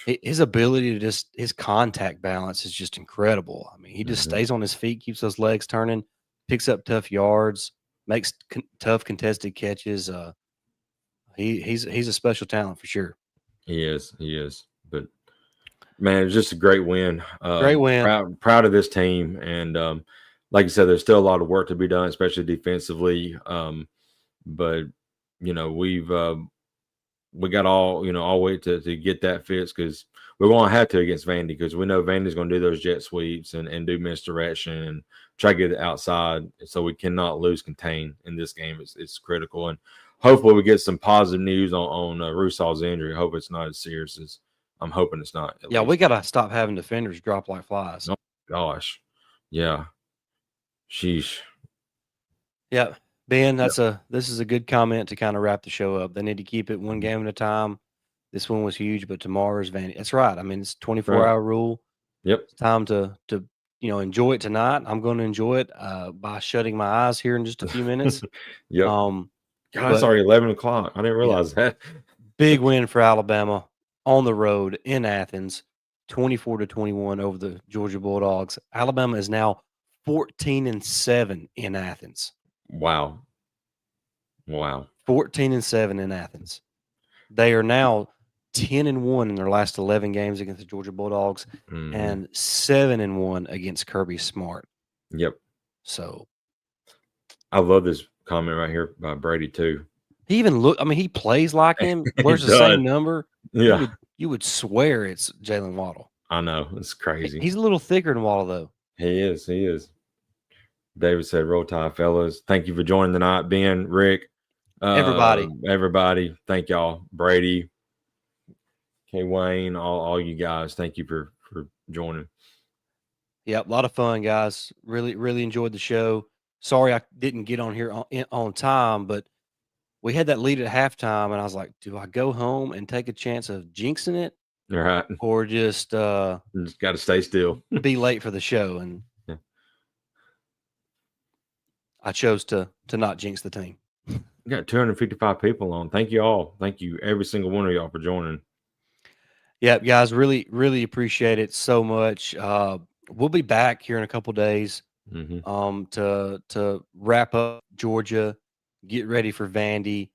his ability to his contact balance is just incredible. I mean, he just Hmm. stays on his feet, keeps those legs turning, picks up tough yards, makes tough contested catches. He's a special talent for sure. He is. He is. But man, it's just a great win. Great win. Proud of this team, and like you said, there's still a lot of work to be done, especially defensively. But we got all wait to get that fixed because we're going to have to against Vandy because we know Vandy's going to do those jet sweeps and do misdirection and try to get it outside. So we cannot lose contain in this game. It's critical, and hopefully we get some positive news on Rusaw's injury. I hope it's not as serious as I'm hoping it's not. Yeah, Least. we got to stop having defenders drop like flies. Oh gosh, yeah, sheesh. Yeah, Ben, Yep. this is a good comment to kind of wrap the show up. They need to keep it one game at a time. This one was huge, but tomorrow's Vandy. That's right. I mean, it's 24-hour rule. Yep. It's time to enjoy it tonight. I'm going to enjoy it by shutting my eyes here in just a few minutes. Yep. Um, God, it's but already 11 o'clock. I didn't yeah, realize that. big win for Alabama on the road in Athens, 24-21 over the Georgia Bulldogs. Alabama is now 14-7 in Athens. Wow. 14-7 in Athens. They are now 10-1 in their last 11 games against the Georgia Bulldogs Mhm. and 7-1 against Kirby Smart. Yep. So I love this comment right here by Brady too. he even he plays like him, He wears the does. same number. Yeah, You would swear it's Jalen Waddle. I know. It's crazy. He's a little thicker than Waddle, though. He is. David said, "Roll Tide, fellas. Thank you for joining tonight. Ben, Rick, everybody. Thank y'all. Brady, K. Wayne, all you guys. Thank you for joining." Yeah, a lot of fun, guys. Really, really enjoyed the show. sorry I didn't get on here on time, but we had that lead at halftime, and I was like, do I go home and take a chance of jinxing it, All right. or just Just got to stay still. be late for the show? And Yeah. I chose to not jinx the team. We got 255 people on. Thank you all. Thank you, every single one of y'all, for joining. Yeah, guys, really, really appreciate it so much. We'll be back here in a couple days to wrap up Georgia, get ready for Vandy.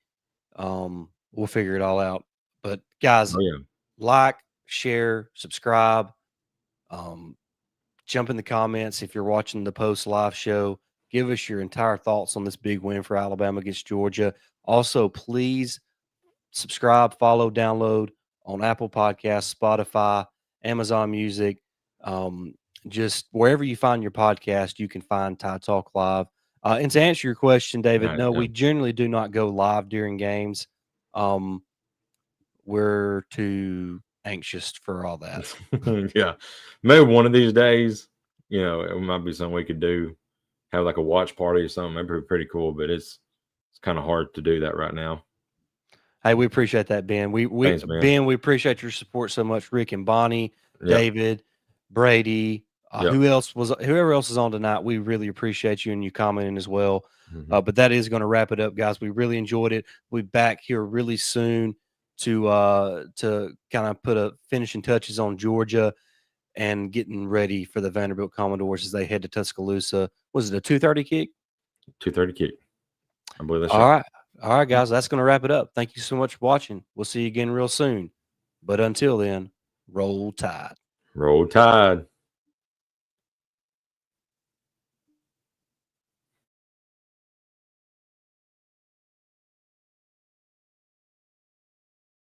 We'll figure it all out. But guys, Oh yeah. like, share, subscribe, jump in the comments if you're watching the post live show. Give us your entire thoughts on this big win for Alabama against Georgia. Also, please subscribe, follow, download on Apple Podcasts, Spotify, Amazon Music. Just wherever you find your podcast, you can find Tide Talk Live. And to answer your question, David, Right, no, yeah. we generally do not go live during games. We're too anxious for all that. Yeah. Maybe one of these days, it might be something we could do. Have like a watch party or something. That'd be pretty cool, but it's kind of hard to do that right now. Hey, we appreciate that, Ben. Thanks, man. Ben, we appreciate your support so much. Rick and Bonnie, Yep. David, Brady, Yep. whoever else is on tonight. We really appreciate you and you commenting as well. But that is going to wrap it up, guys. We really enjoyed it. We'll be back here really soon to kind of put a finishing touches on Georgia and getting ready for the Vanderbilt Commodores as they head to Tuscaloosa. Was it a 2:30 kick? 2:30 kick. I believe that's All right, guys. That's going to wrap it up. Thank you so much for watching. We'll see you again real soon. But until then, roll Tide. Roll Tide.